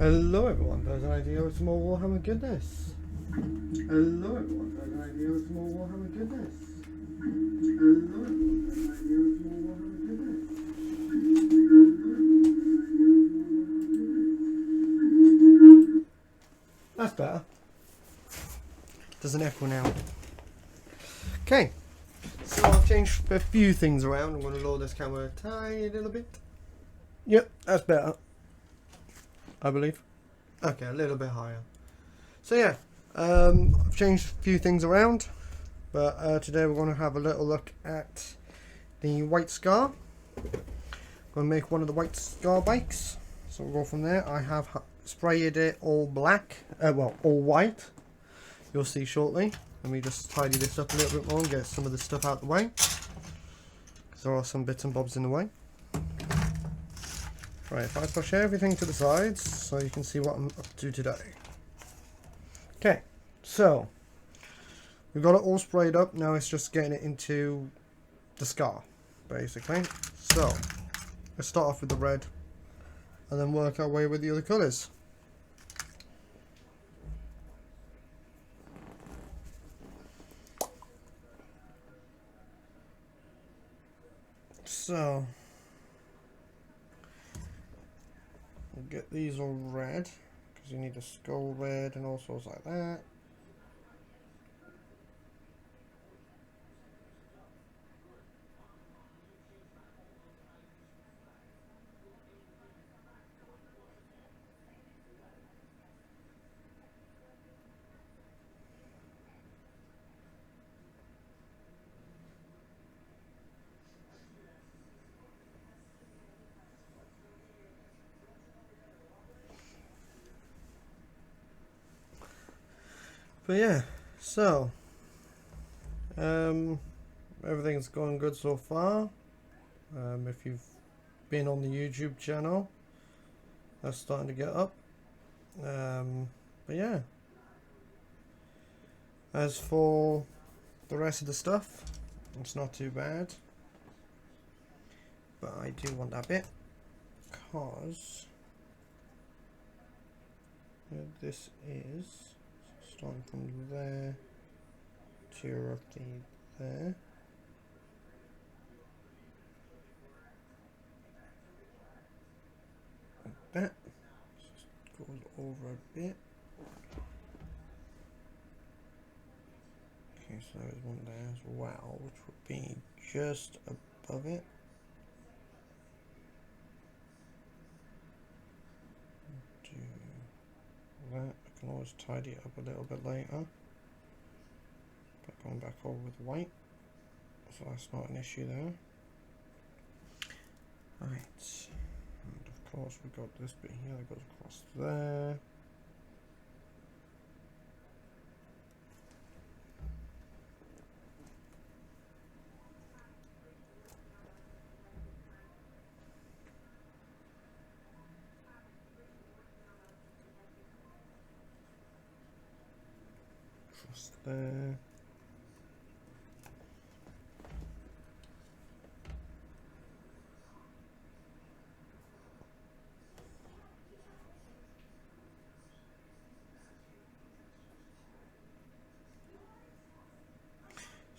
Hello everyone, there's an idea of some more Warhammer goodness. Hello everyone, there's an idea of some more Warhammer goodness. Hello everyone, there's an idea of some more Warhammer goodness. That's better. There's an echo now. Okay, so I've changed a few things around. I'm going to lower this camera a tiny little bit. Yep, that's better, I believe. Okay, a little bit higher. So yeah, I've changed a few things around, but today we're going to have a little look at the white scar. I'm going to make one of the white scar bikes. So we'll go from there. I have sprayed it all black, well, all white. You'll see shortly. Let me just tidy this up a little bit more and get some of the stuff out of the way, because there are some bits and bobs in the way. Right, if I push everything to the sides so you can see what I'm up to today. Okay, so we've got it all sprayed up. Now it's just getting it into the scar, basically. So let's start off with the red and then work our way with the other colours. So we'll get these all red, because you need a skull red and all sorts like that. But yeah, so everything's going good so far. If you've been on the YouTube channel, that's starting to get up. But yeah, as for the rest of the stuff, it's not too bad. But I do want that bit, because this is starting from there to roughly there. Like that. Just goes over a bit. Okay, so there's one there as well, which would be just above it. Do that. I can always tidy it up a little bit later, but going back over with white, so that's not an issue there. Right, and of course we've got this bit here that goes across there. Across there.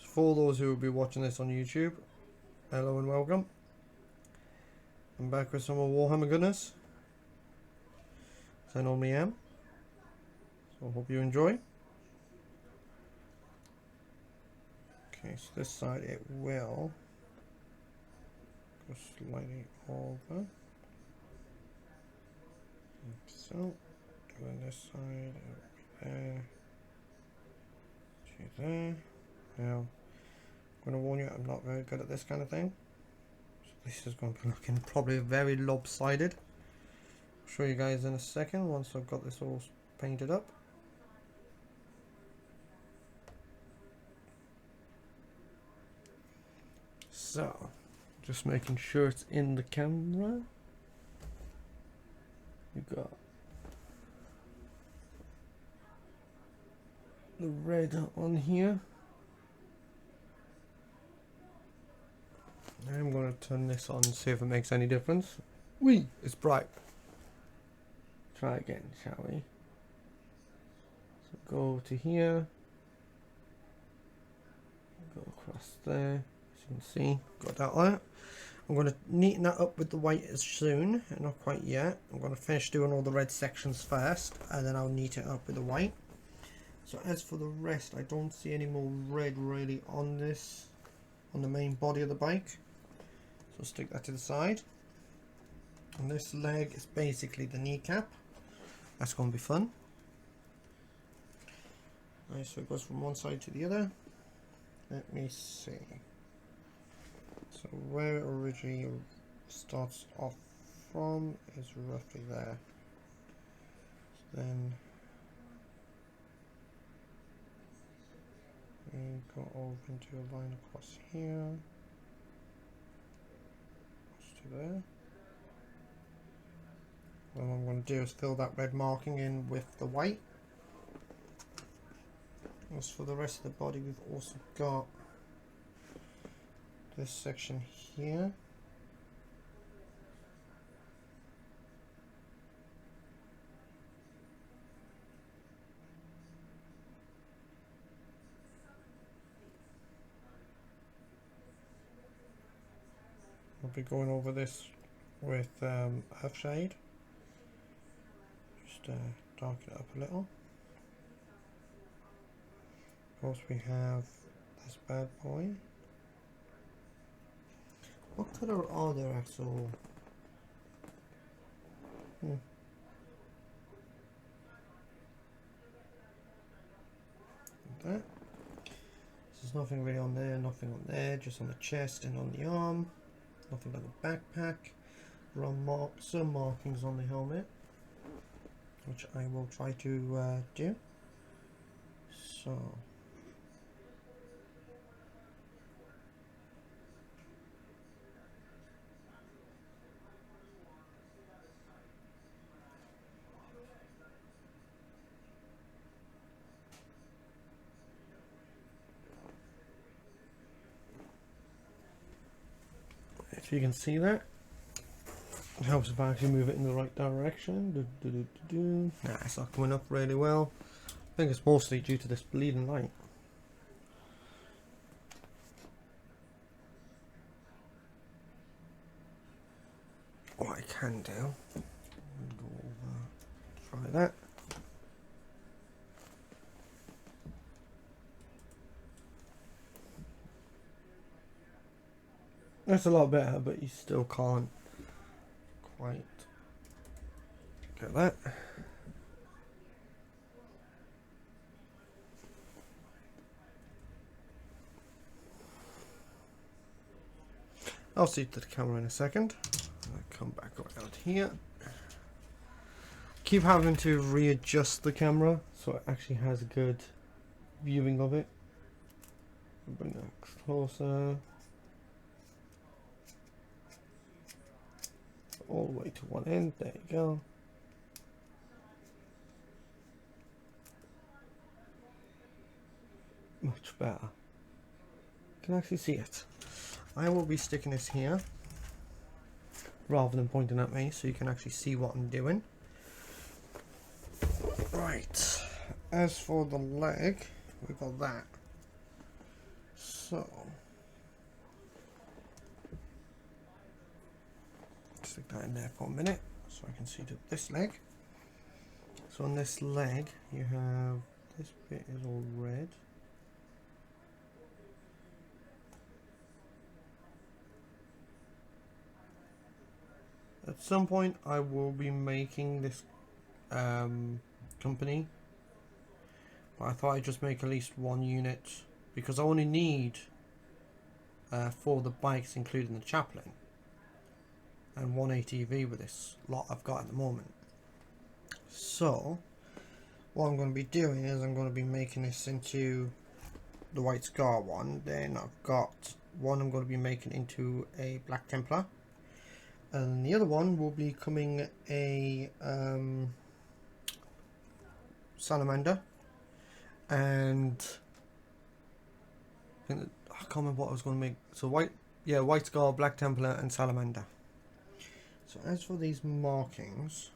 For those who will be watching this on YouTube, hello and welcome. I'm back with some more Warhammer goodness, as I normally am. So I hope you enjoy. Okay, so this side it will go slightly over. Like so. And then this side it will be there to there. Now, I'm going to warn you, I'm not very good at this kind of thing. So this is going to be looking probably very lopsided. I'll show you guys in a second once I've got this all painted up. So, just making sure it's in the camera. You got the red on here. I'm going to turn this on and see if it makes any difference. Whee! It's bright. try again, shall we? So go to here, go across there, as you can see, got that there. I'm going to neaten that up with the white as soon, not quite yet. I'm going to finish doing all the red sections first, and then I'll neaten it up with the white. So as for the rest, I don't see any more red really on this, on the main body of the bike. So stick that to the side. And this leg is basically the kneecap. That's going to be fun. Right, so it goes from one side to the other. Let me see. So where it originally starts off from is roughly there. So then we go over into a line across here, across to there. What I'm going to do is fill that red marking in with the white. As for the rest of the body, we've also got this section here. I'll be going over this with Earthshade. Just darken it up a little. Of course, we have this bad boy. What colour are there actual? That. There's nothing really on there, nothing on there, just on the chest and on the arm. Nothing on the backpack. There are some markings on the helmet, which I will try to do. So. If you can see that, it helps if I actually move it in the right direction. Nah, it's not coming up really well. I think it's mostly due to this bleeding light. What I can do, go over, try that. That's a lot better, but you still can't quite get that. I'll see to the camera in a second. I'll come back around here. Keep having to readjust the camera so it actually has a good viewing of it. Bring that closer. All the way to one end, there you go. Much better. You can actually see it. I will be sticking this here rather than pointing at me so you can actually see what I'm doing. Right, as for the leg, we've got that. So stick that in there for a minute so I can see this leg. So on this leg you have, this bit is all red. At some point I will be making this company, but I thought I'd just make at least one unit because I only need 4 of the bikes including the chaplain and 1 ATV with this lot I've got at the moment. So what I'm going to be doing is I'm going to be making this into the White Scar one. Then I've got one I'm going to be making into a Black Templar, and the other one will be coming a Salamander, and I can't remember what I was going to make. So White Scar, Black Templar and Salamander. So as for these markings,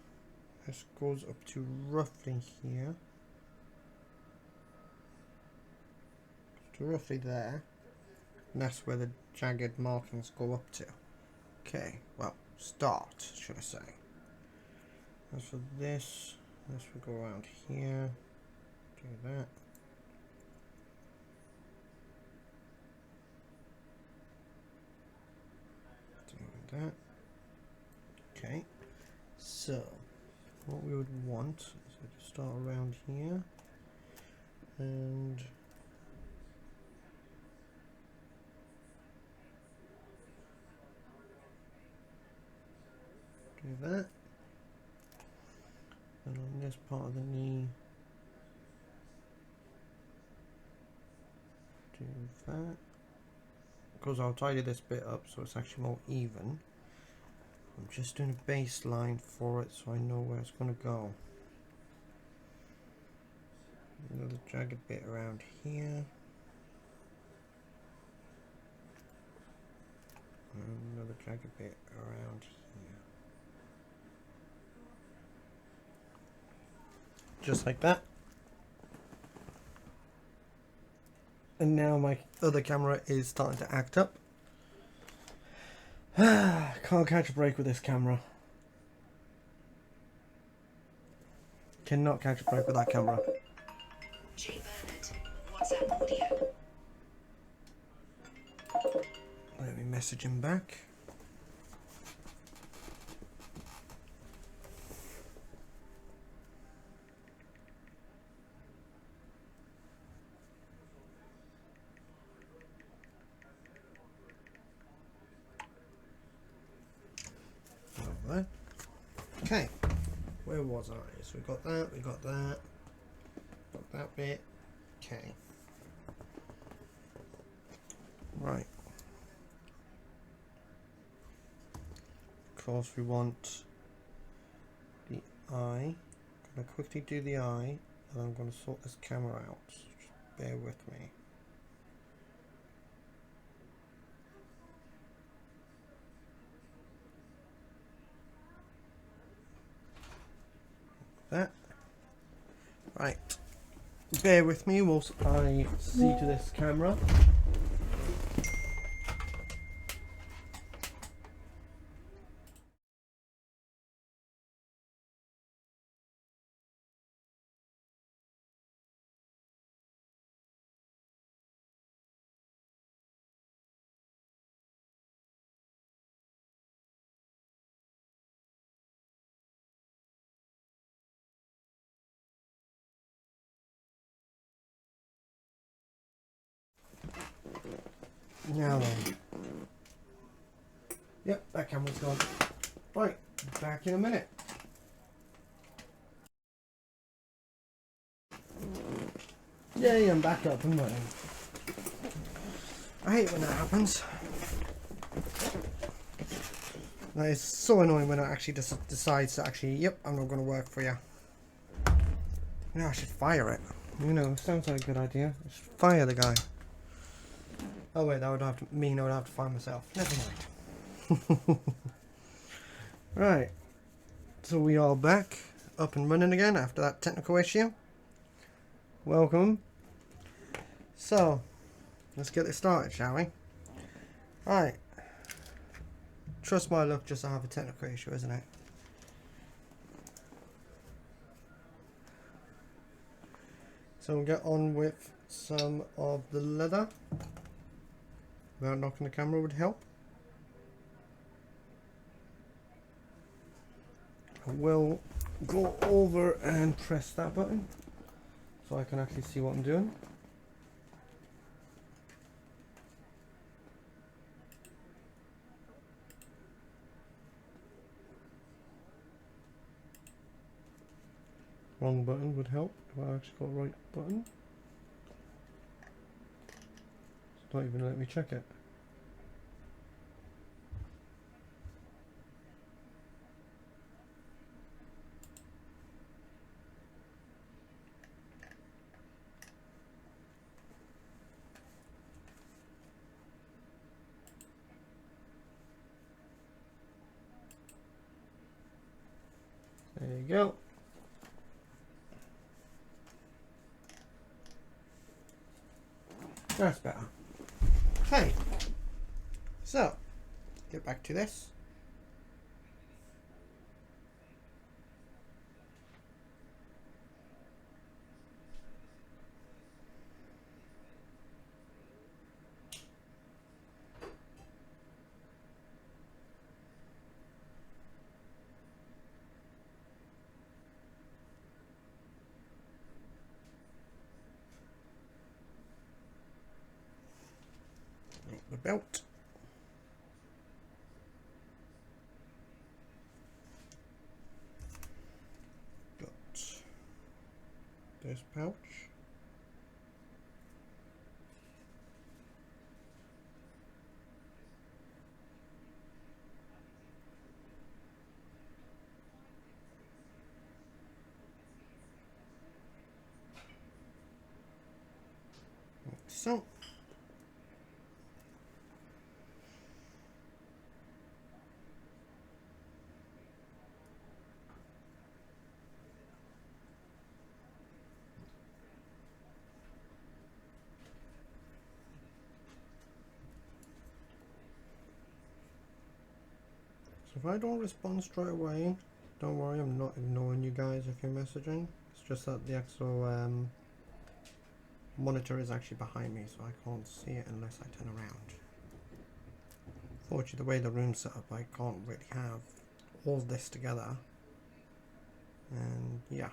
this goes up to roughly here. To roughly there. And that's where the jagged markings go up to. Okay, well, start, should I say. As for this will go around here. Do that. Do that. Okay, so what we would want is to start around here and do that. And on this part of the knee, do that. Because I'll tidy this bit up so it's actually more even. I'm just doing a baseline for it so I know where it's going to go. Another jagged bit around here. And another jagged bit around here. Just like that. And now my other camera is starting to act up. Can't catch a break with this camera. Cannot catch a break with that camera. Jay Bernard, WhatsApp audio. Let me message him back. Okay, where was I? So we got that bit. Okay, right. Of course, we want the eye. I'm gonna quickly do the eye, and I'm gonna sort this camera out. Just bear with me. That. Right. Bear with me whilst I see to this camera. Now then. Yep, that camera's gone. Right, back in a minute. Yay, I'm back up and running. I hate when that happens. That is so annoying when it actually just decides to actually, yep, I'm not going to work for you. You know, I should fire it. You know, sounds like a good idea. I should fire the guy. Oh wait, that would have to mean I would have to fire myself. Never mind. Right. So we are back, up and running again after that technical issue. Welcome. So, let's get this started, shall we? Right. Trust my luck, just to have a technical issue, isn't it? So we'll get on with some of the leather. Without knocking the camera would help. I will go over and press that button so I can actually see what I'm doing. Wrong button would help if I actually got the right button. It's not even let me check it. There you go. That's better. Okay. So, get back to this. The belt. Got this pouch. Like so. So if I don't respond straight away, don't worry, I'm not ignoring you guys if you're messaging. It's just that the actual monitor is actually behind me, so I can't see it unless I turn around. Fortunately, the way the room's set up, I can't really have all this together. And yeah.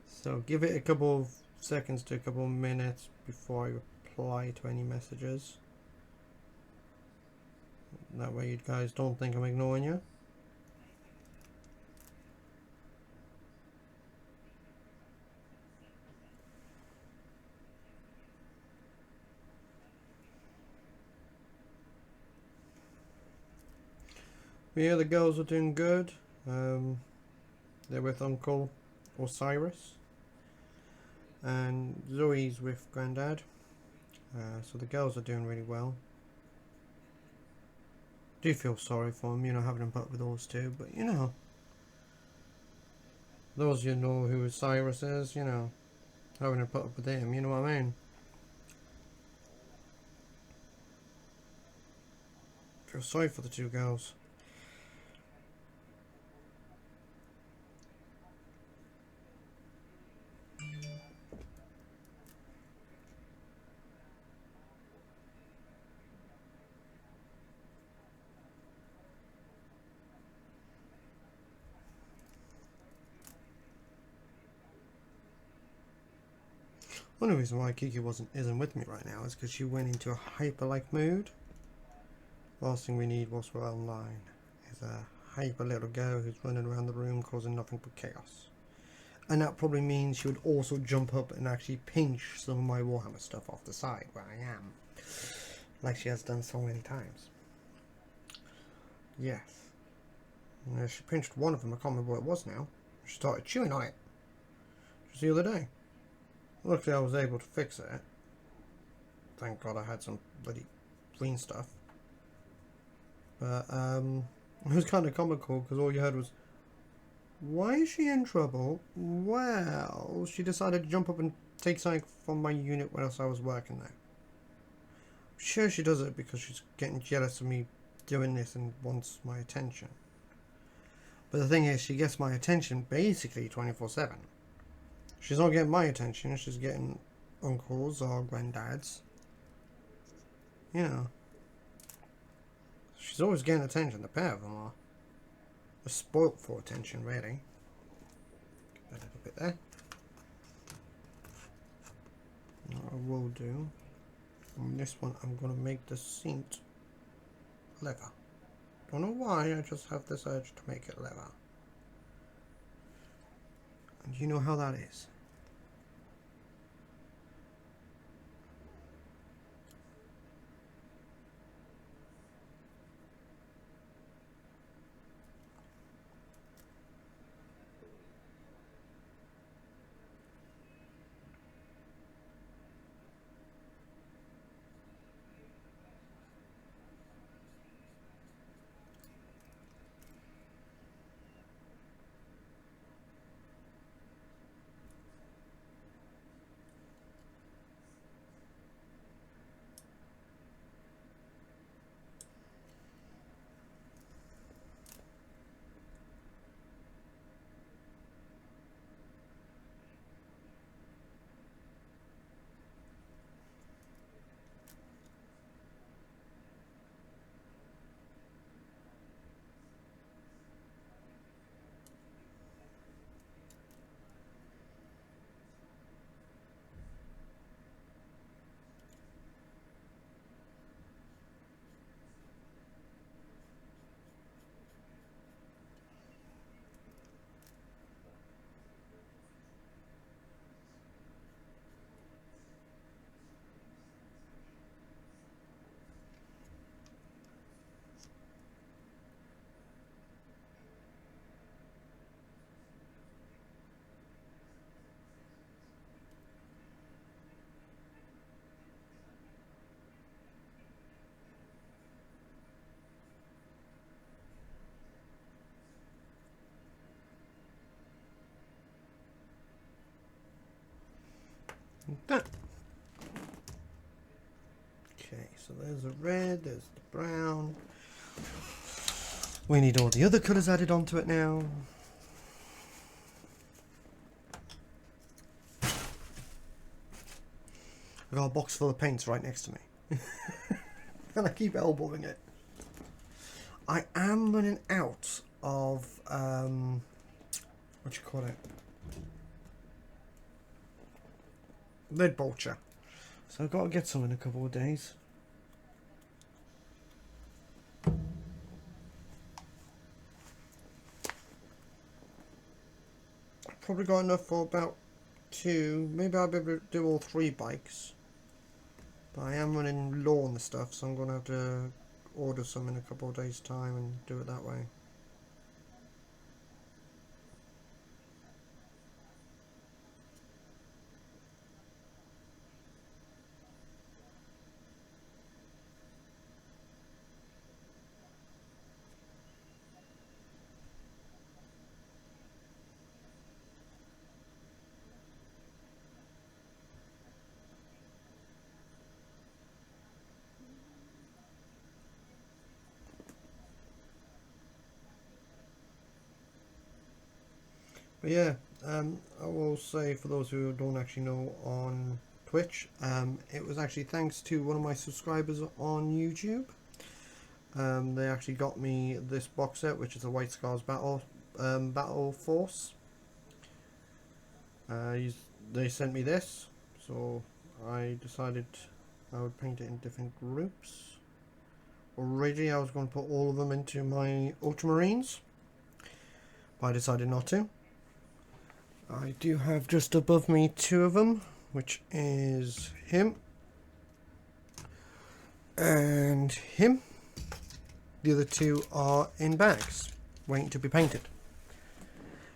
So give it a couple of seconds to a couple of minutes before I reply to any messages. That way you guys don't think I'm ignoring you. Yeah, the girls are doing good. They're with Uncle Osiris. And Zoe's with Granddad. So the girls are doing really well. Do feel sorry for them, you know, having to put up with those two, but you know, those you know who Osiris is, you know, having to put up with him, you know what I mean? Feel sorry for the two girls. One of the reasons why Kiki isn't with me right now is because she went into a hyper-like mood. Last thing we need whilst we're online is a hyper little girl who's running around the room causing nothing but chaos. And that probably means she would also jump up and actually pinch some of my Warhammer stuff off the side where I am. Like she has done so many times. Yes. She pinched one of them, I can't remember what it was now. She started chewing on it. Just the other day. Luckily I was able to fix it. Thank God I had some bloody green stuff. But it was kind of comical because all you heard was, "Why is she in trouble?" Well, she decided to jump up and take something from my unit whilst I was working there. I'm sure she does it because she's getting jealous of me doing this and wants my attention. But the thing is, she gets my attention basically 24/7. She's not getting my attention, she's getting uncles or granddad's. You know. She's always getting attention, the pair of them are. They're spoilt for attention, really. Get that little bit there. What I will do, on this one, I'm going to make the seat leather. Don't know why, I just have this urge to make it leather. And you know how that is. that. Okay, so there's the red, there's the brown. We need all the other colours added onto it now. I've got a box full of paints right next to me. And I keep elbowing it. I am running out of, what do you call it? Lead vulture. So I've got to get some in a couple of days. I've probably got enough for about 2. Maybe I'll be able to do all 3 bikes. But I am running low on the stuff, so I'm going to have to order some in a couple of days' time and do it that way. But yeah, I will say, for those who don't actually know, on Twitch, it was actually thanks to one of my subscribers on YouTube. They actually got me this box set, which is a White Scars Battle Force. They sent me this, so I decided I would paint it in different groups. Originally I was going to put all of them into my Ultramarines, but I decided not to. I do have just above me 2 of them, which is him and him. The other 2 are in bags, waiting to be painted.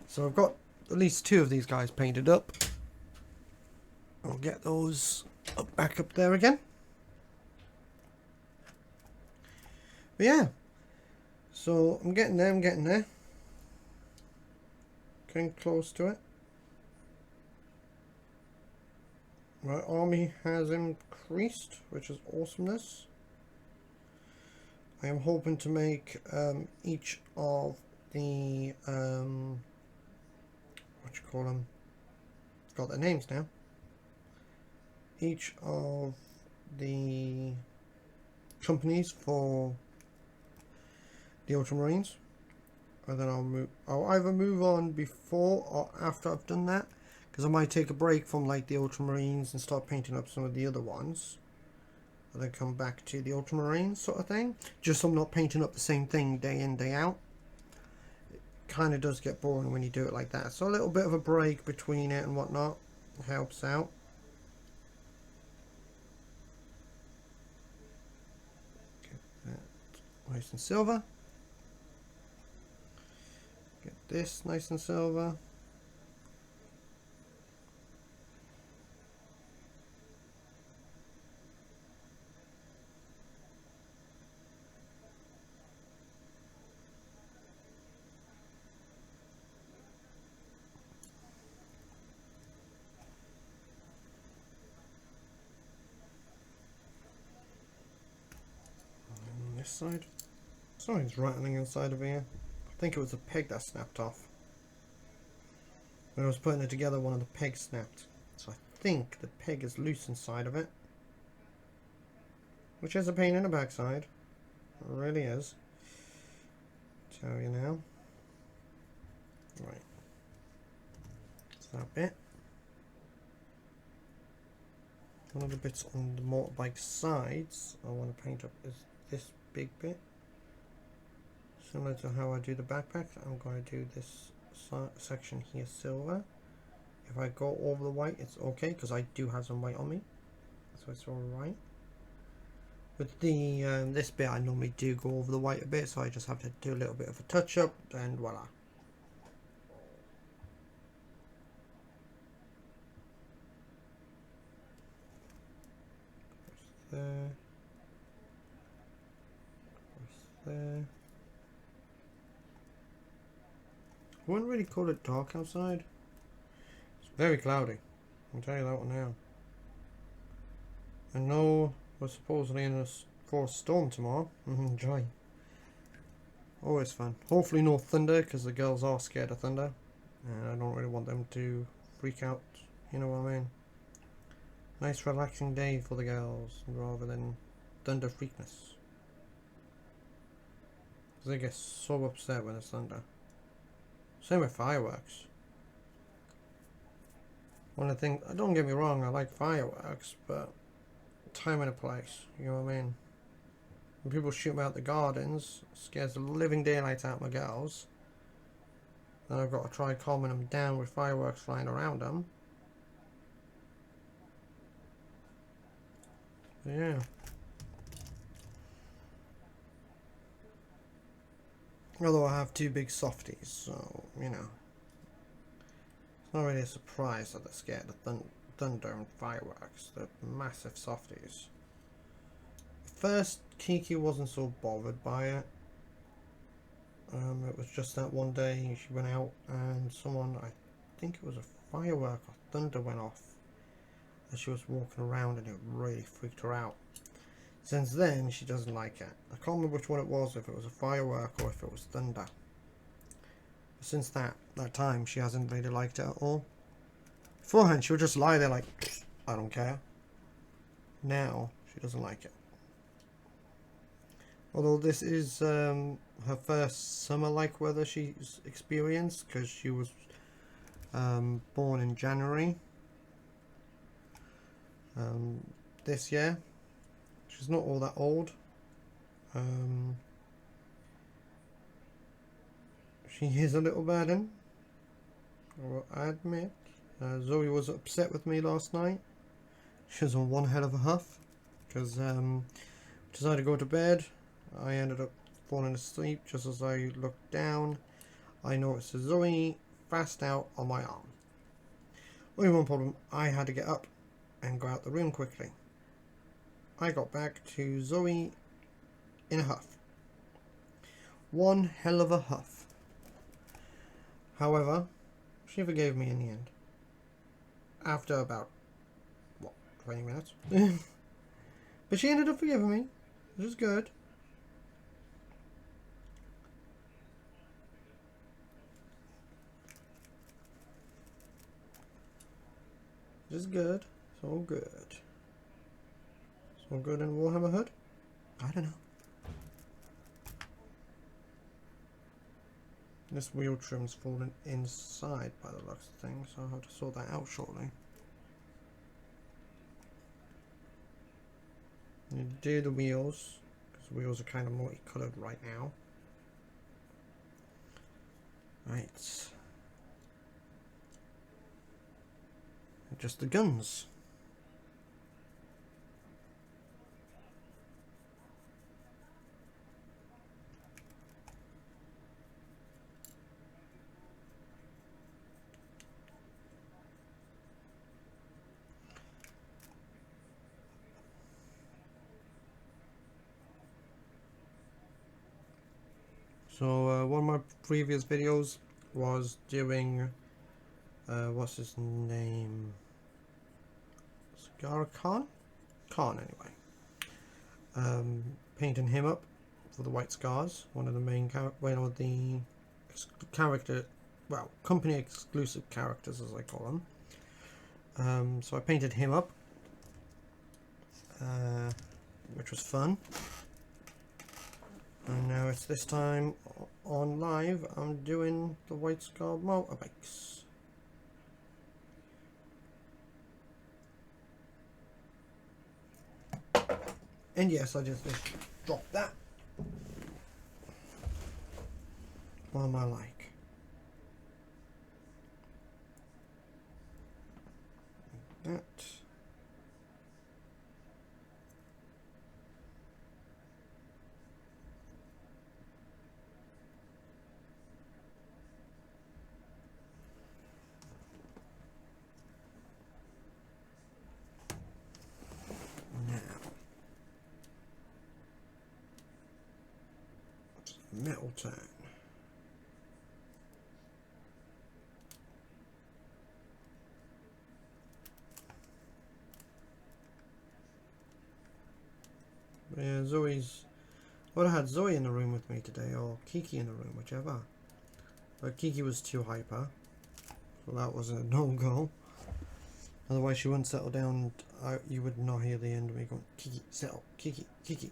So I've got at least 2 of these guys painted up. I'll get those back up there again. But yeah, so I'm getting there. Getting close to it. My army has increased, which is awesomeness. I am hoping to make each of the what you call them? Got their names now. Each of the companies for the Ultramarines, and then I'll either move on before or after I've done that, because I might take a break from like the Ultramarines and start painting up some of the other ones, and then come back to the Ultramarines sort of thing, just so I'm not painting up the same thing day in day out. It kind of does get boring when you do it like that, so a little bit of a break between it and whatnot helps out. Get that nice and silver. Get this nice and silver. And this side. Something's rattling inside of here. I think it was a peg that snapped off. When I was putting it together, one of the pegs snapped. So I think the peg is loose inside of it. Which is a pain in the backside. It really is. Tell you now. Right. So that bit. One of the bits on the motorbike sides I want to paint up is this big bit. Similar to how I do the backpack, I'm going to do this section here silver. If I go over the white, it's okay, because I do have some white on me, so it's alright. With the this bit, I normally do go over the white a bit, so I just have to do a little bit of a touch up, and voila. There. There. I wouldn't really call it dark outside. It's very cloudy. I'll tell you that one now. I know we're supposedly in for a storm tomorrow. Enjoy. Always fun. Hopefully no thunder, because the girls are scared of thunder. And I don't really want them to freak out. You know what I mean? Nice relaxing day for the girls, rather than thunder freakness. Because they get so upset when it's thunder. Same with fireworks. One of the things, don't get me wrong, I like fireworks, but time and a place, you know what I mean? When people shoot me out the gardens, it scares the living daylights out of my girls. Then I've got to try calming them down with fireworks flying around them. But yeah. Although I have two big softies, so, you know. It's not really a surprise that they're scared of thunder and fireworks. They're massive softies. First, Kiki wasn't so bothered by it. It was just that one day she went out and someone, I think it was a firework or thunder went off as she was walking around, and it really freaked her out. Since then, she doesn't like it. I can't remember which one it was, if it was a firework or if it was thunder. But since that time, she hasn't really liked it at all. Beforehand, she would just lie there like, I don't care. Now, she doesn't like it. Although this is her first summer-like weather she's experienced, because she was born in January this year. She's not all that old. She is a little burden, I admit. Zoe was upset with me last night. She was on one hell of a huff because decided to go to bed. I ended up falling asleep just as I looked down. I noticed Zoe passed out on my arm. Only one problem, I had to get up and go out the room quickly. I got back to Zoe in a huff. One hell of a huff. However, she forgave me in the end. After about, what, 20 minutes? But she ended up forgiving me, which is good. Which is good. So good. So good in Warhammer Hood? I don't know. This wheel trim's fallen inside by the looks of things, so I'll have to sort that out shortly. You do the wheels, because the wheels are kind of multicolored right now. Right. Just the guns. So one of my previous videos was doing what's his name? Scar Khan? Khan anyway. Painting him up for the White Scars, one of the main company exclusive characters as I call them. So I painted him up, which was fun. And now it's this time on live, I'm doing the White Scar motorbikes. And yes, I just dropped that. What am I like? That. Metal turn. Yeah, Zoe's. I would have had Zoe in the room with me today, or Kiki in the room, whichever. But Kiki was too hyper, so that was a no-go. Otherwise, she wouldn't settle down. You would not hear the end of me going, Kiki, settle, Kiki, Kiki.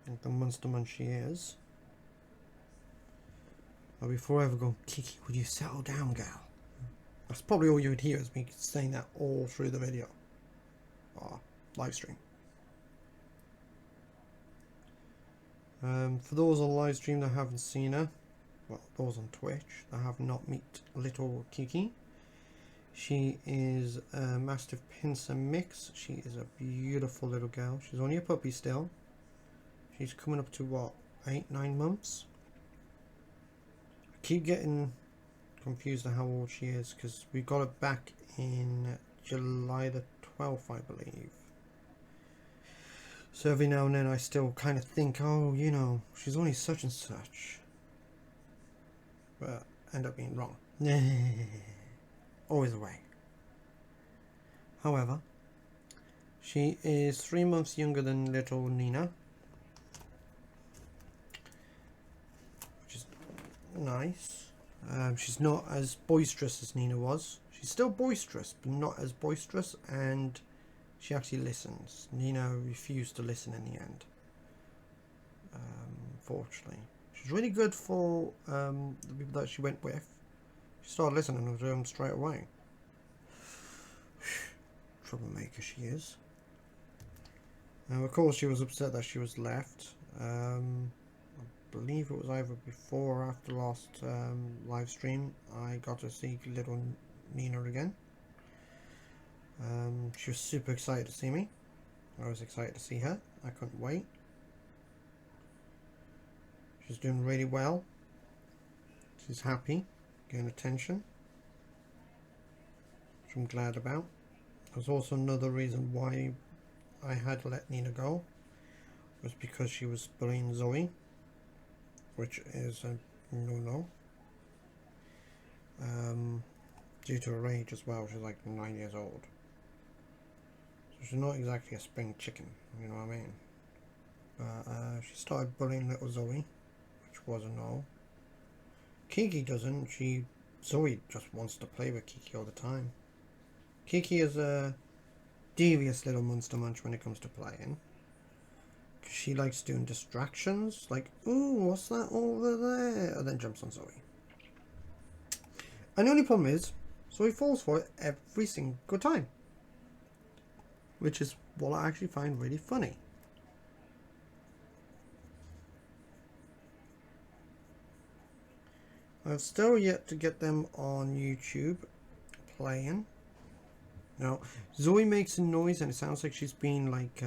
Like the monster munch she is. I'll be forever going, Kiki, would you settle down, gal? That's probably all you would hear is me saying that all through the video. Or live stream. For those on live stream that haven't seen her, well, those on Twitch that have not met little Kiki, she is a Mastiff Pincer mix. She is a beautiful little girl. She's only a puppy still. She's coming up to what, 8-9 months? I keep getting confused on how old she is because we got her back in July the 12th, I believe. So every now and then I still kind of think, oh, you know, she's only such and such. But end up being wrong. Always the way. However, she is 3 months younger than little Nina. Which is nice. She's not as boisterous as Nina was. She's still boisterous, but not as boisterous, and she actually listens. Nina refused to listen in the end. Unfortunately. She's really good for the people that she went with. She started listening to them straight away. Troublemaker she is. Of course she was upset that she was left. I believe it was either before or after last live stream I got to see little Nina again. She was super excited to see me. I was excited to see her. I couldn't wait. She's doing really well. She's happy, getting attention, which I'm glad about. There's also another reason why I had to let Nina go, was because she was bullying Zoe, which is a no-no. Due to her age as well, she's like 9 years old. So she's not exactly a spring chicken, you know what I mean? But she started bullying little Zoe, which was a no. Kiki doesn't. Zoe just wants to play with Kiki all the time. Kiki is a devious little monster munch when it comes to playing. She likes doing distractions, like, ooh, what's that over there? And then jumps on Zoe. And the only problem is, Zoe falls for it every single time. Which is what I actually find really funny. I've still yet to get them on YouTube playing. Now, Zoe makes a noise and it sounds like she's being like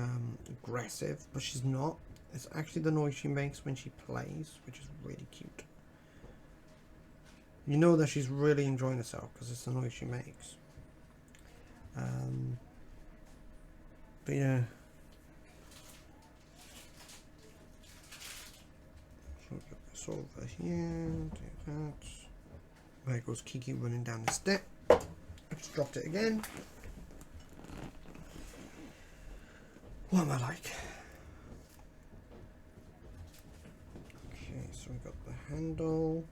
aggressive, but she's not. It's actually the noise she makes when she plays, which is really cute. You know that she's really enjoying herself because it's the noise she makes. But yeah. So get this over here, take that. There goes Kiki running down the step. I just dropped it again. What am I like? Okay, so we got the handle.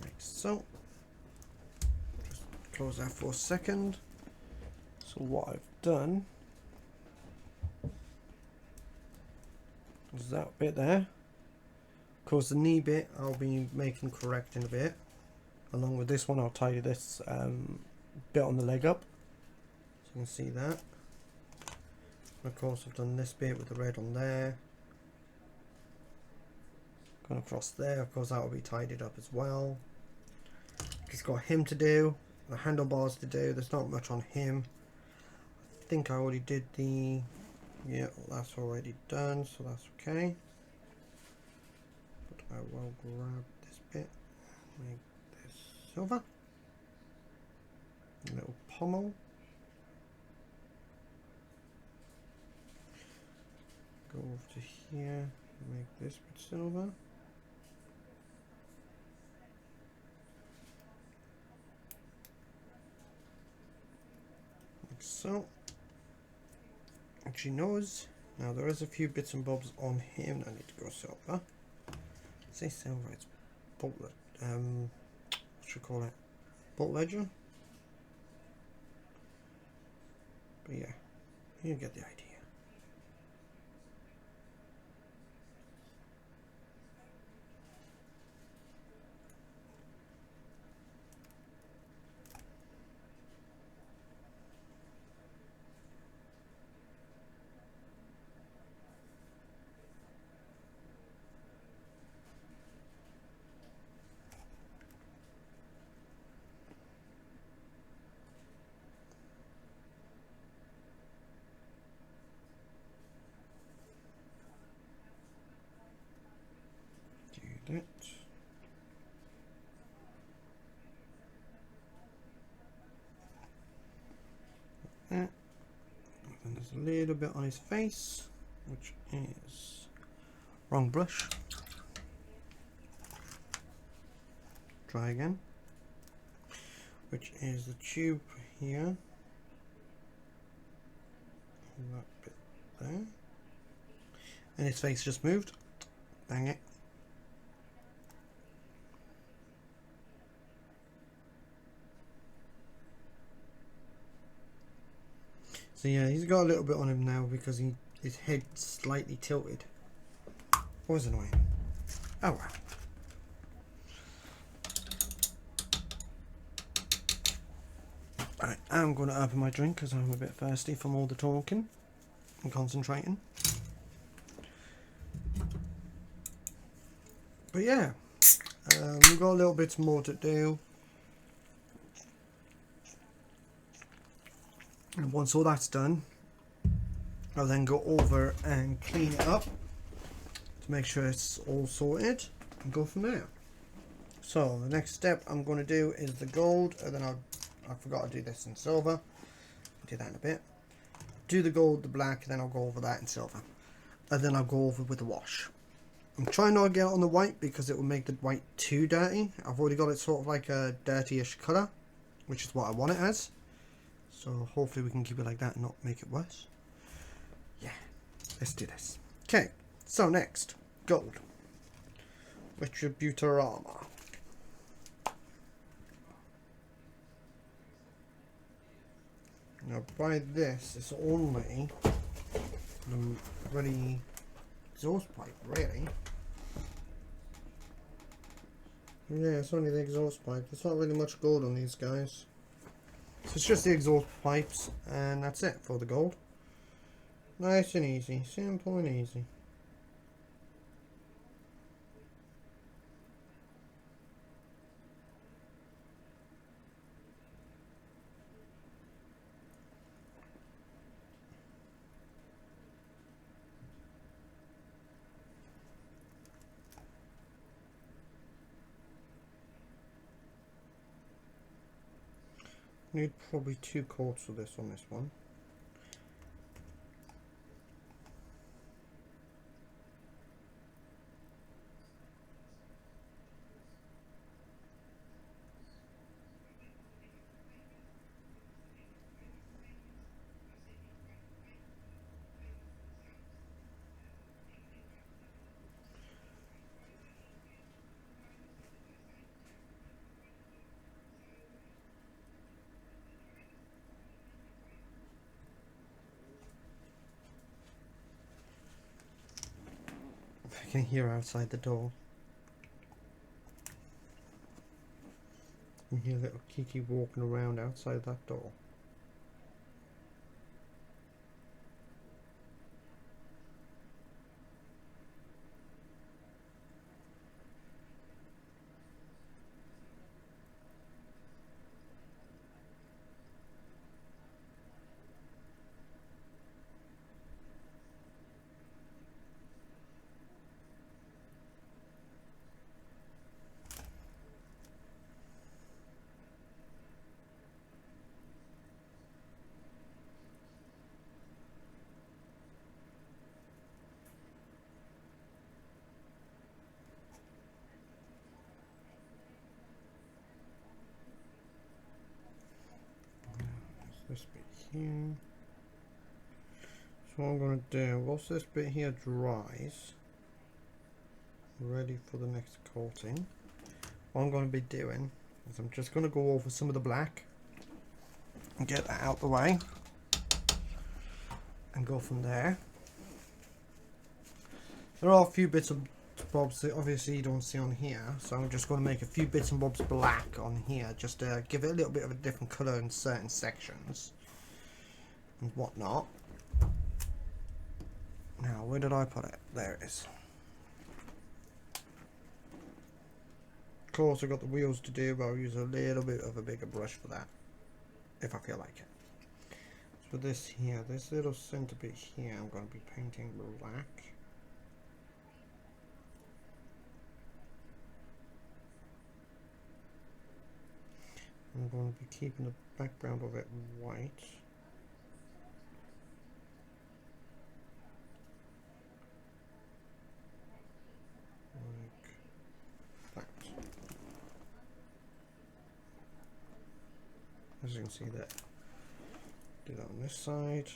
Like so. Just close that for a second. So what I've done is that bit there. Of course, the knee bit I'll be making correct in a bit. Along with this one, I'll tidy this bit on the leg up, so you can see that. And of course, I've done this bit with the red on there. Going across there, of course, that will be tidied up as well. Just got him to do, the handlebars to do. There's not much on him. I think I already did the. Yeah, that's already done, so that's okay. But I will grab this bit, make this silver, a little pommel, go over to here, make this bit silver, So, actually knows. Now there is a few bits and bobs on him that need to go silver. Say silver, it's bolt. What should we call it? Bolt ledger. But yeah, you get the idea. Do that. And then there's a little bit on his face, which is wrong brush. Try again. Which is the tube here. That bit there. And his face just moved. Dang it. So yeah, he's got a little bit on him now because his head's slightly tilted. Was annoying. Oh well. Right, I'm going to open my drink because I'm a bit thirsty from all the talking and concentrating. But yeah, we've got a little bit more to do. And once all that's done, I'll then go over and clean it up to make sure it's all sorted and go from there. So the next step I'm going to do is the gold, and then I forgot to do this in silver. I'll do that in a bit. Do the gold, the black, and then I'll go over that in silver. And then I'll go over with the wash. I'm trying not to get it on the white because it will make the white too dirty. I've already got it sort of like a dirty-ish colour, which is what I want it as. So hopefully we can keep it like that and not make it worse. Yeah, let's do this. Okay, so next, gold. Retributor armor. Now by this, it's only the bloody exhaust pipe, really. Yeah, it's only the exhaust pipe. There's not really much gold on these guys. So it's just the exhaust pipes, and that's it for the gold. Nice and easy, simple and easy. Need probably 2 coats for this on this one. I can hear outside the door. You hear little Kiki walking around outside that door. you. So what I'm going to do, whilst this bit here dries, ready for the next coating, what I'm going to be doing is I'm just going to go over some of the black and get that out the way and go from there. There are a few bits of bobs that obviously you don't see on here, so I'm just going to make a few bits and bobs black on here just to give it a little bit of a different colour in certain sections and whatnot. Now, where did I put it? There it is. Of course, I've got the wheels to do, but I'll use a little bit of a bigger brush for that if I feel like it. So this here, this little centre bit here, I'm going to be painting black. I'm going to be keeping the background of it white. Like that. As you can see that. Do that on this side.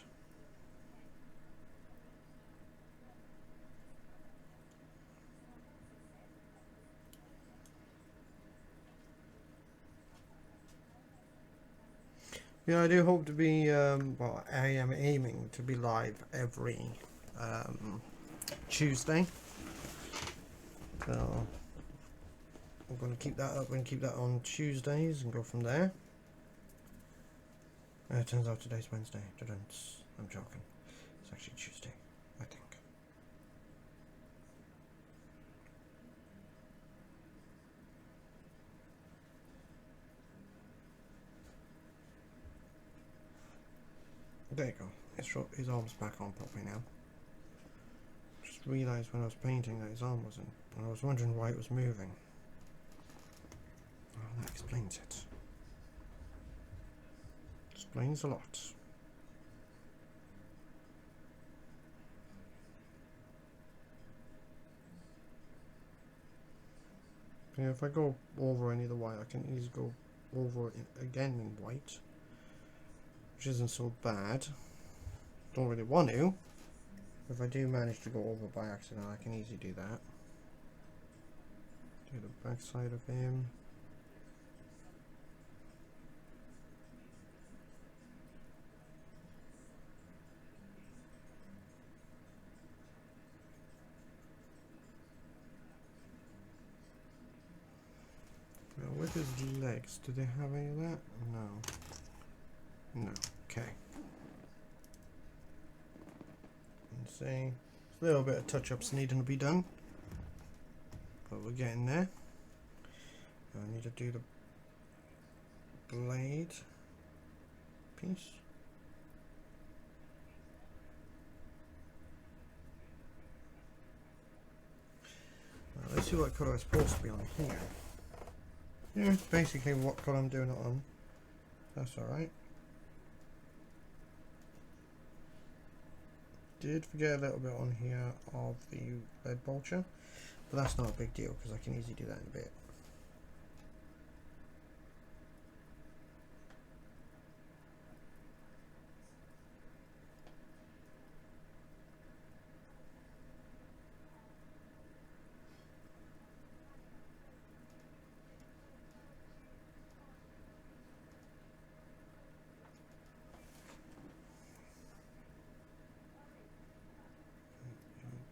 Yeah, I do hope to be, well, I am aiming to be live every Tuesday. So I'm going to keep that up and keep that on Tuesdays and go from there. It turns out today's Wednesday. I'm joking. It's actually Tuesday, I think. There you go. His arm's back on properly now. Just realised when I was painting that his arm wasn't, and I was wondering why it was moving. Oh, that explains it. Explains a lot. Yeah, if I go over any of the white, I can easily go over it again in white, which isn't so bad. Don't really want to. If I do manage to go over by accident, I can easily do that. Do the back side of him. Now with his legs, do they have any of that? No. No. Okay. And see, a little bit of touch-ups needing to be done, but we're getting there. I need to do the blade piece. Now, let's see what colour is supposed to be on here. Yeah, it's basically what colour I'm doing it on. That's alright. Did forget a little bit on here of the lead vulture, but that's not a big deal because I can easily do that in a bit.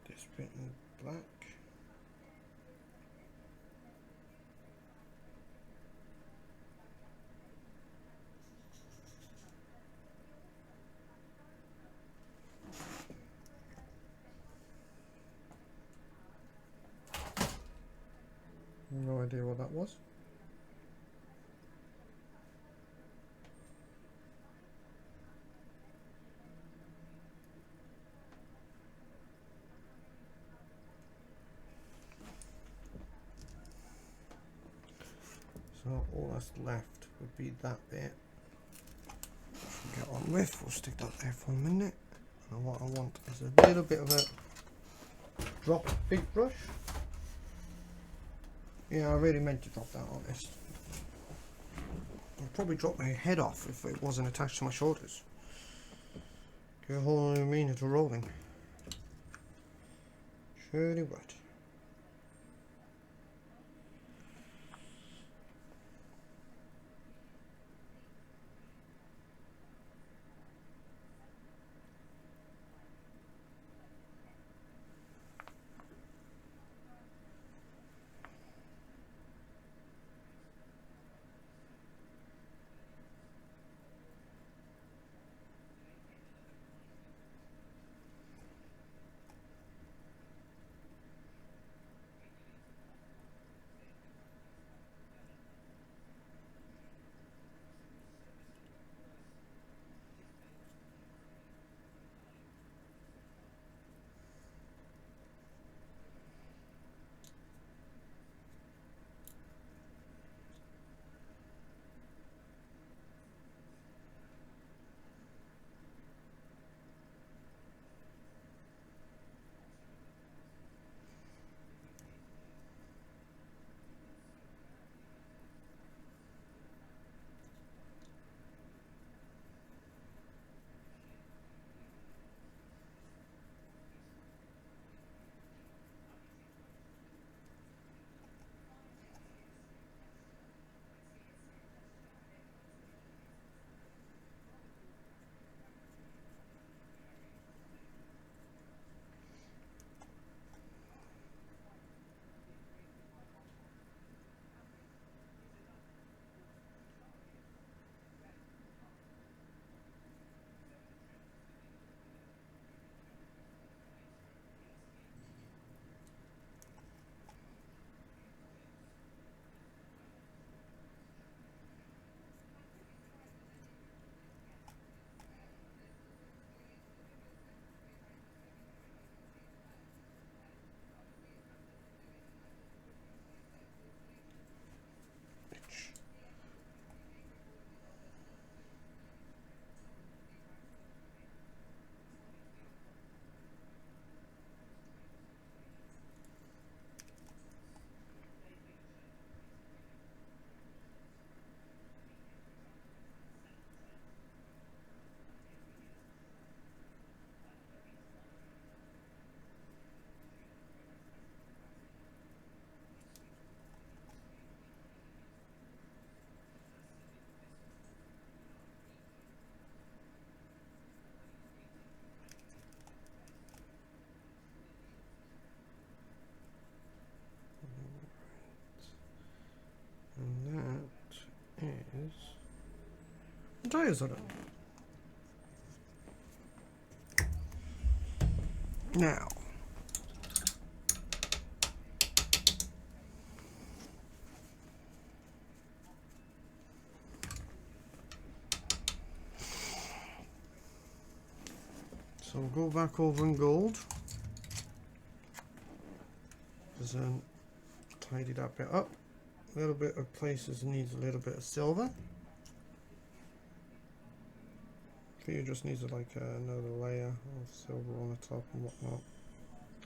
This bit in black. No idea what that was. So all that's left would be that bit. Get on with. We'll stick that there for a minute. And what I want is a little bit of a drop big brush. Yeah, I really meant to drop that on this. I'd probably drop my head off if it wasn't attached to my shoulders. Be a whole new meaning to rolling. Surely would. And that is the tires on it. Now, so we'll go back over in gold. Just tidy that bit up. A little bit of places needs a little bit of silver. Here just needs like another layer of silver on the top and whatnot.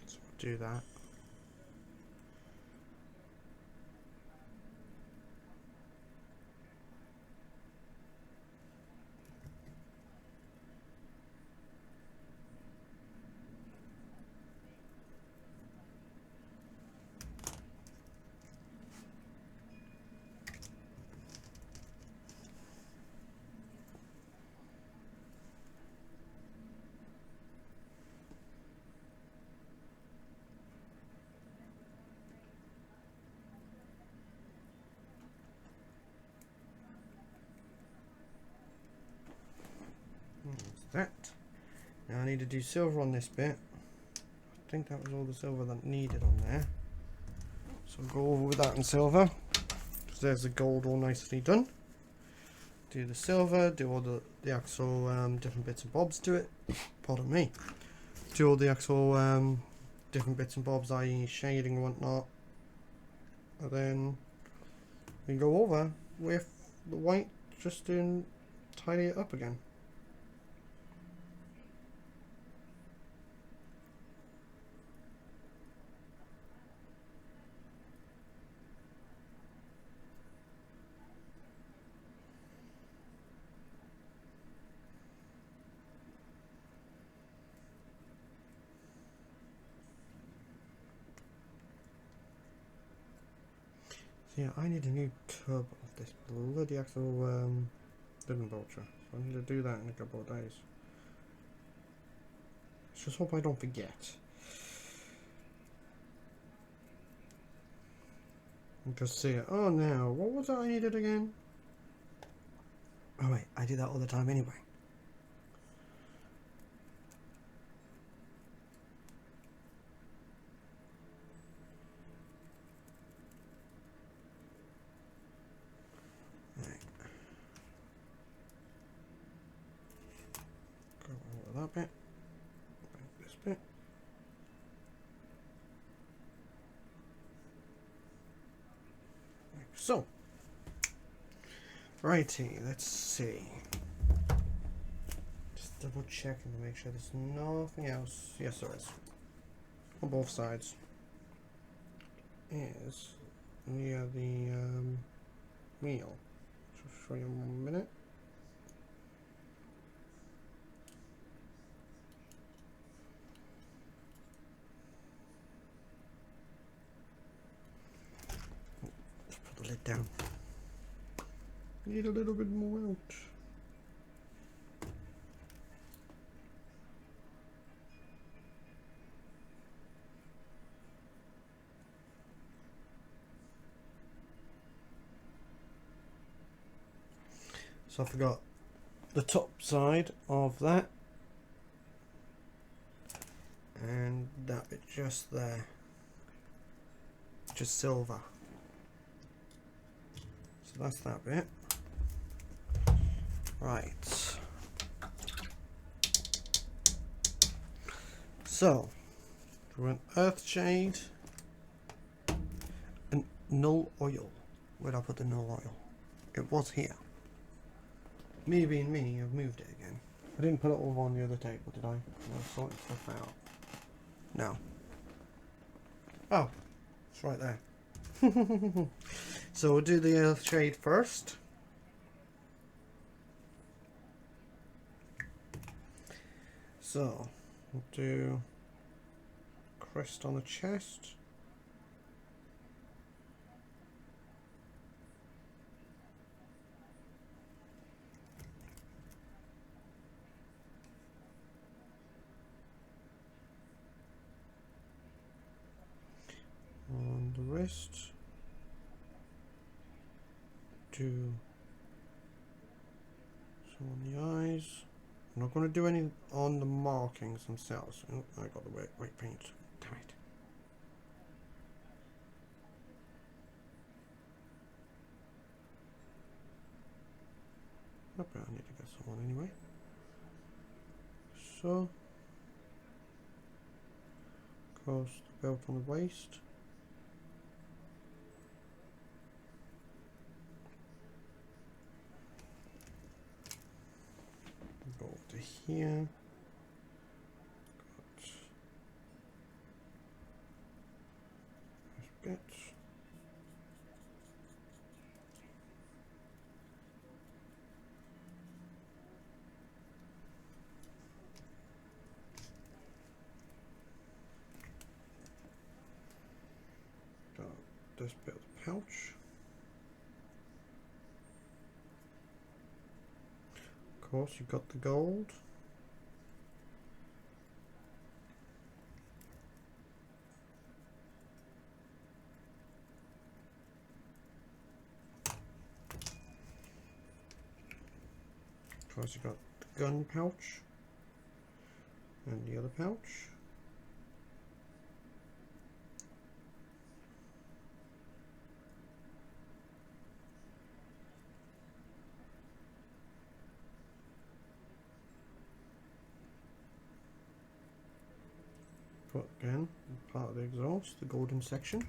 So we'll do that. That. Now I need to do silver on this bit. I think that was all the silver that needed on there. So I'll go over with that in silver. Because there's the gold all nicely done. Do the silver, do all the actual different bits and bobs to it. Pardon me. Do all the actual different bits and bobs, i.e. shading and whatnot. And then we go over with the white just to tidy it up again. So yeah, I need a new tub of this bloody actual living vulture. So I need to do that in a couple of days. Let's just hope I don't forget. And just see it. Oh no, what was that I needed again? Oh wait, I do that all the time anyway. Right. Go over that bit. This bit. Like so. Righty, let's see. Just double checking to make sure there's nothing else. Yes, there is. On both sides. Is near the wheel. Just show you in 1 minute. Let's put the lid down. Need a little bit more out. So I forgot the top side of that and that bit just there, just silver. So that's that bit. Right. So we went earthshade and null oil. Where'd I put the null oil? It was here. Me being me, I've moved it again. I didn't put it over on the other table, did I? I was sorting stuff out. No. Oh, it's right there. So we'll do the earth shade first. So we'll do crest on the chest. On the wrist, do some on the eyes. I'm not going to do any on the markings themselves. Oh, I got the white paint. Damn it. I bet I need to get some on anyway. So, across the belt on the waist. Go over to here. Got this bit. Got this bit of the pouch. Of course, you've got the gold. Of course, you've got the gun pouch and the other pouch. Put again part of the exhaust, the golden section.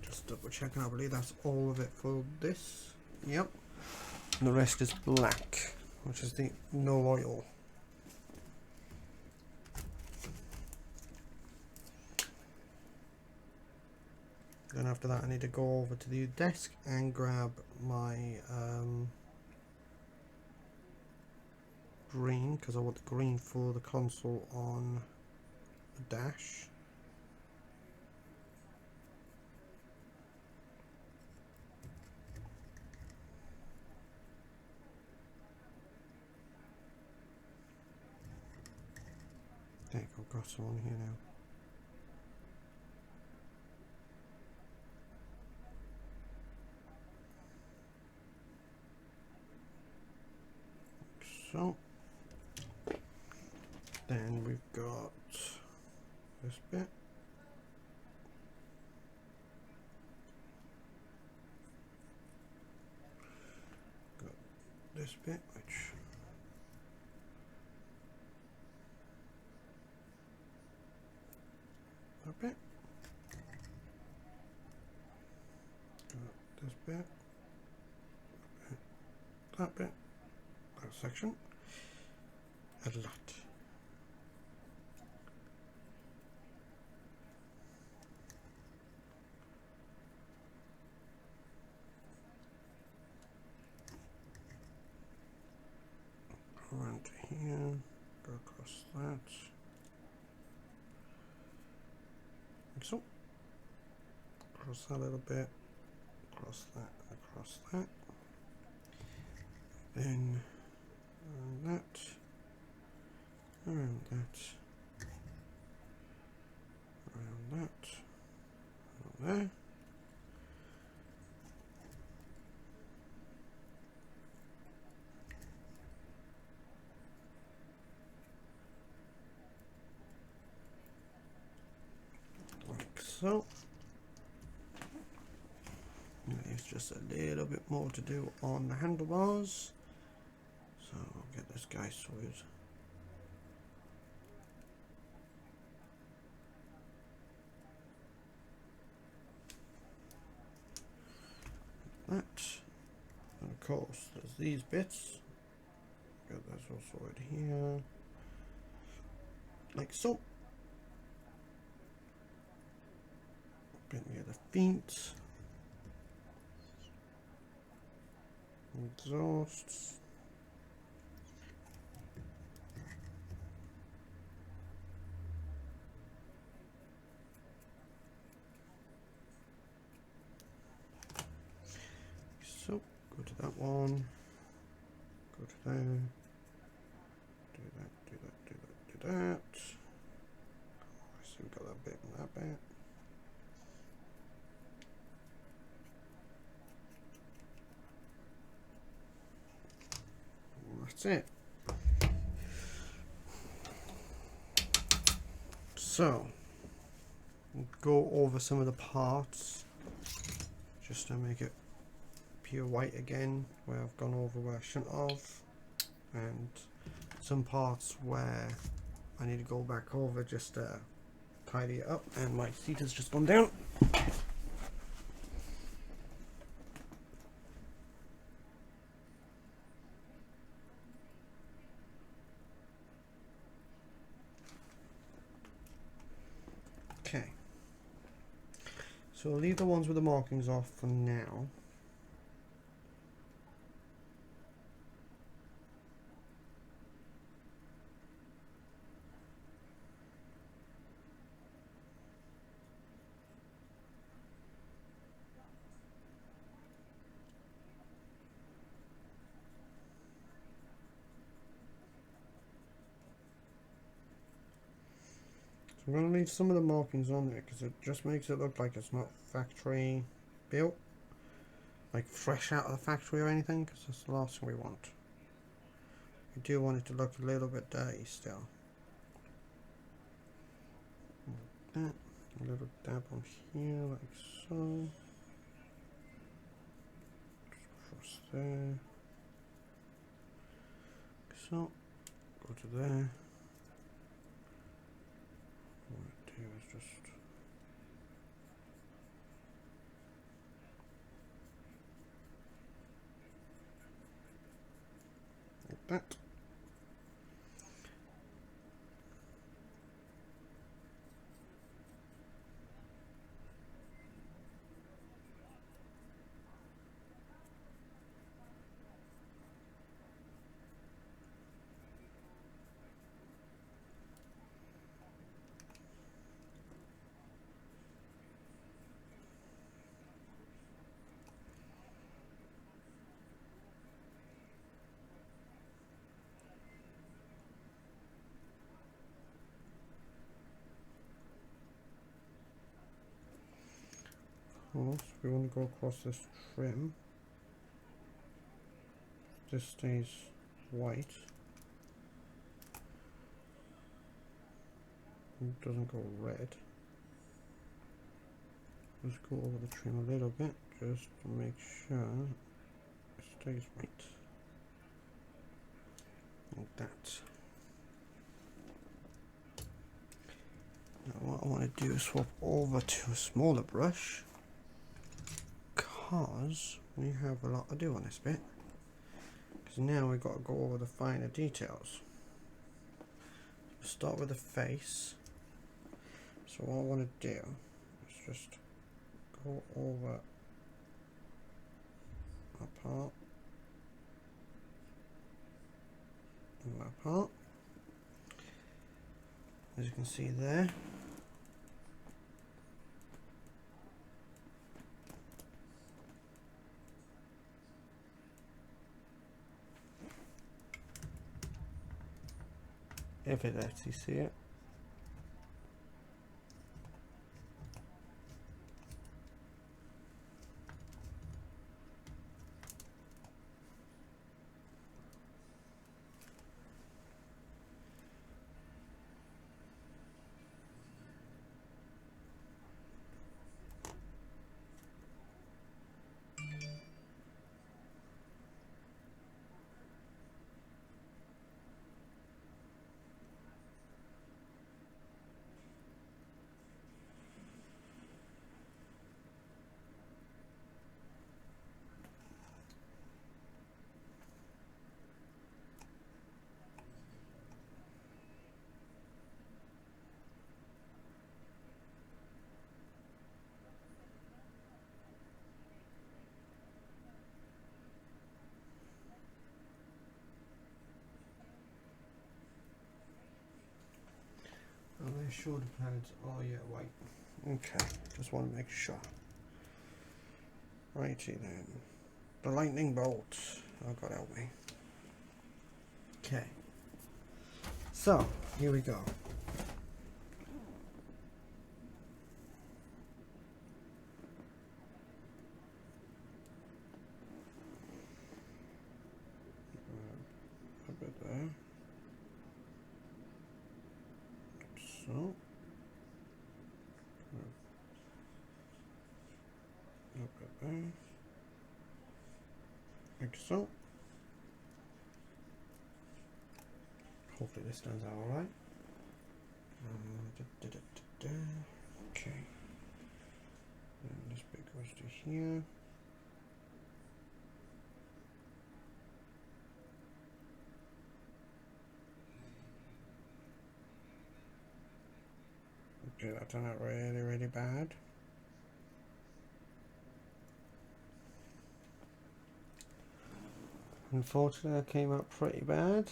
Just double checking, I believe that's all of it for this. Yep. And the rest is black, which is the no oil. Then after that I need to go over to the desk and grab my green because I want the green for the console on the dash. There you go, got some on here now. So then we've got this bit. Got this bit, which that bit. Got this bit. That bit. That section. A lot. Around to here, go across that, like so, across that a little bit, across that, then around that, around that, around that, around there. So there's just a little bit more to do on the handlebars, so I'll get this guy sorted. That, and of course there's these bits. Get this all sorted here, like so. Bit near the feet, exhausts, so go to that one, go to there, do that. I still got that bit and that bit. That's it. So we'll go over some of the parts just to make it pure white again, where I've gone over where I shouldn't have, and some parts where I need to go back over just to tidy it up, and my seat has just gone down. Okay, so I'll leave the ones with the markings off for now. I'm going to leave some of the markings on there because it just makes it look like it's not factory built, like fresh out of the factory or anything, because that's the last thing we want. We do want it to look a little bit dirty still. Like that. A little dab on here, like so. Just across there. Like so. Go to there. What I do is just like that. course, we want to go across this trim. This stays white. It doesn't go red. Let's go over the trim a little bit just to make sure it stays white. Like that. Now what I want to do is swap over to a smaller brush, because we have a lot to do on this bit. Because now we've got to go over the finer details. We'll start with the face. So what I want to do is just go over that part and that part. As you can see there. If it lets you see it. Are they shoulder pads? Oh yeah, white. Okay, just want to make sure. Righty then. The lightning bolt. Oh God help me. Okay. So, here we go. A bit there. So. A bit there. Like so. Hopefully this turns out alright. Okay. And this bit goes to here. Okay, that turned out really, really bad. Unfortunately, that came out pretty bad.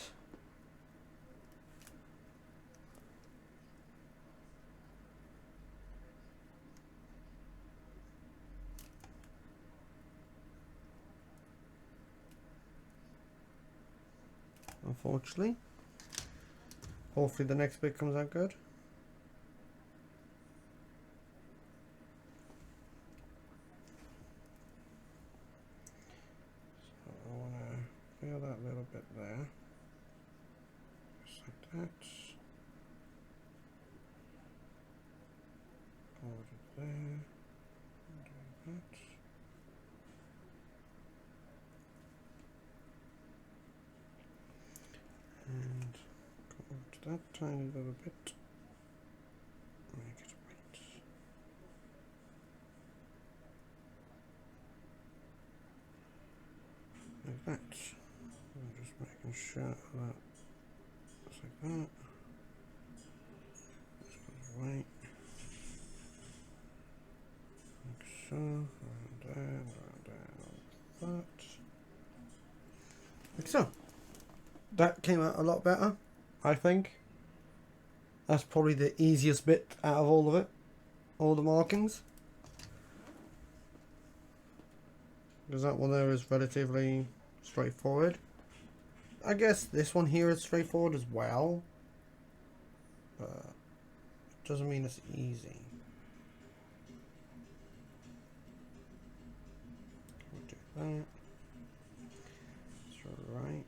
Unfortunately. Hopefully the next bit comes out good. So I want to fill that little bit there. Just like that. Over to there. Do that. And go over to that tiny little bit. Make it white. Like that. I'm just making sure that it's like that. This goes white. Like so. Around there, like that. Like so. That came out a lot better, I think. That's probably the easiest bit out of all of it. All the markings. Because that one there is relatively straightforward. I guess this one here is straightforward as well. But it doesn't mean it's easy. that. That's right.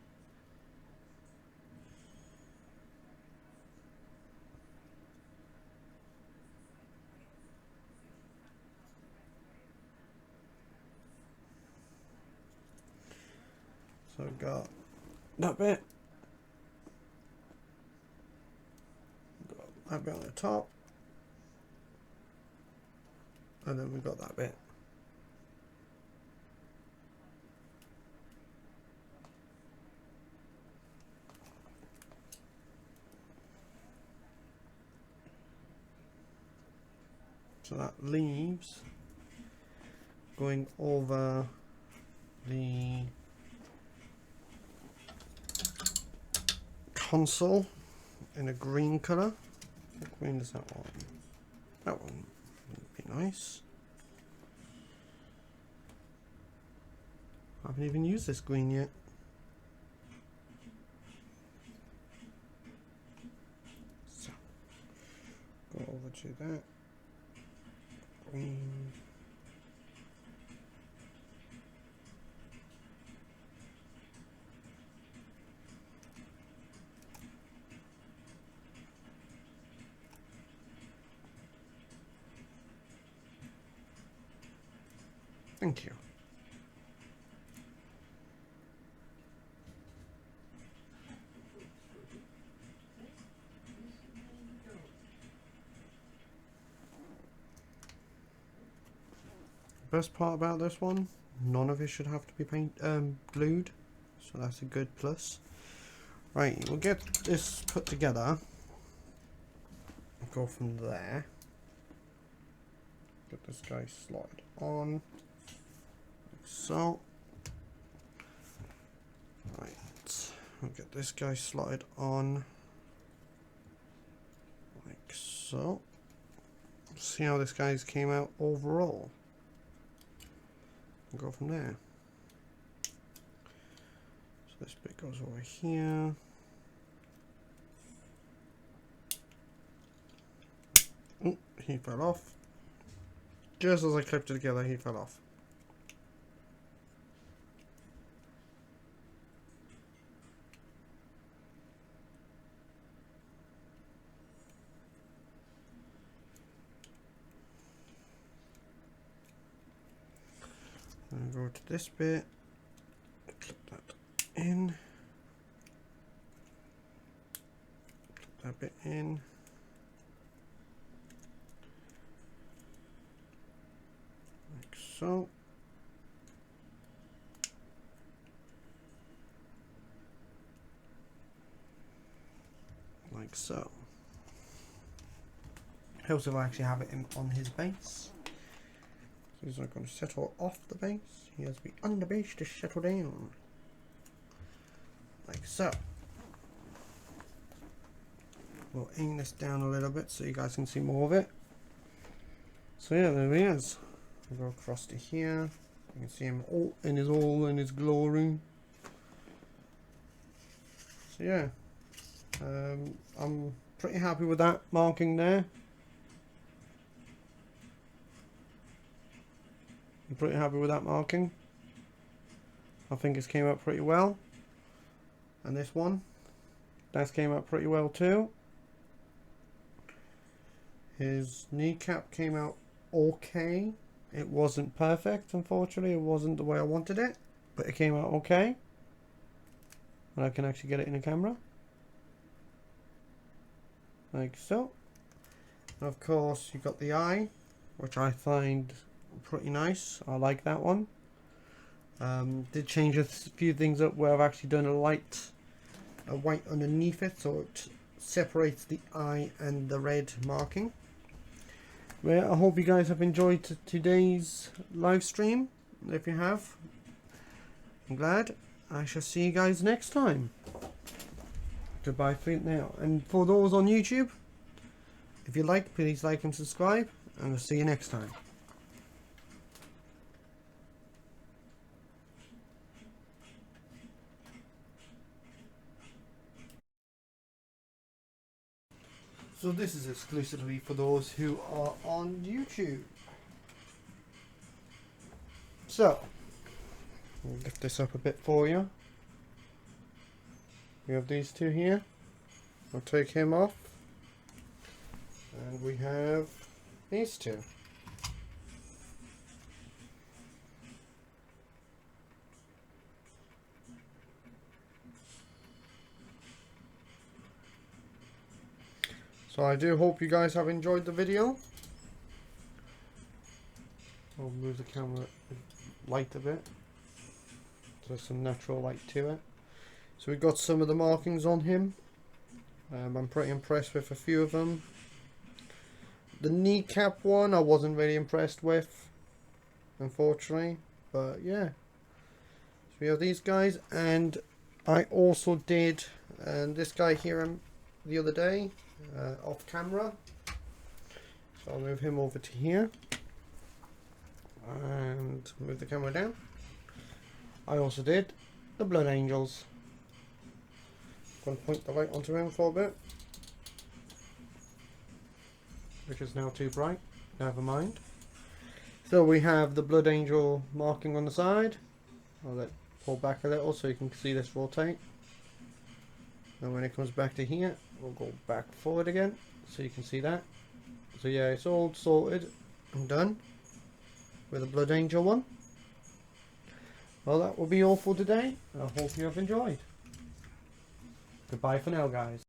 So we've got that bit. Got that bit on the top. And then we've got that bit. So that leaves going over the console in a green colour. What green is that one? That one would be nice. I haven't even used this green yet. So, go over to that. Green. Thank you. Best part about this one, none of it should have to be glued, so that's a good plus. Right, we'll get this put together. Go from there. Get this guy slotted on, like so. Right, we'll get this guy slotted on, like so. See how this guy's came out overall. Go from there. So this bit goes over here. Oh, he fell off. Just as I clipped it together, he fell off. Go to this bit, clip that in, clip that bit in, like so. Like so. Helps if I actually have it on his base. So he's not going to settle off the base. He has to be on the base to settle down. Like so. We'll aim this down a little bit so you guys can see more of it. So yeah, there he is. We'll go across to here. You can see him all in his glory. So yeah. I'm pretty happy with that marking there. I'm pretty happy with that marking. I think it's came out pretty well. And this one, that's came out pretty well too. His kneecap came out okay. It wasn't perfect, unfortunately. It wasn't the way I wanted it, but it came out okay. And I can actually get it in the camera. Like so. And of course, you've got the eye, which I find pretty nice. I like that one. Did change a few things up where I've actually done a white underneath it, so it separates the eye and the red marking. Well, I hope you guys have enjoyed today's live stream. If you have, I'm glad. I shall see you guys next time. Goodbye for now. And for those on YouTube, if you like, please like and subscribe, and I'll see you next time. So this is exclusively for those who are on YouTube. So, I'll lift this up a bit for you. We have these two here. I'll take him off. And we have these two. So I do hope you guys have enjoyed the video. I'll move the camera light a bit. There's some natural light to it. So we've got some of the markings on him. I'm pretty impressed with a few of them. The kneecap one I wasn't really impressed with, unfortunately. But yeah. So we have these guys, and I also did this guy here the other day. Off camera, so I'll move him over to here and move the camera down. I also did the Blood Angels. I'm going to point the light onto him for a bit, which is now too bright, never mind. So we have the Blood Angel marking on the side. I'll let it pull back a little so you can see this rotate. And when it comes back to here, we'll go back forward again so you can see that. So yeah, it's all sorted and done with the Blood Angel one. Well, that will be all for today. I hope you have enjoyed. Goodbye for now, guys.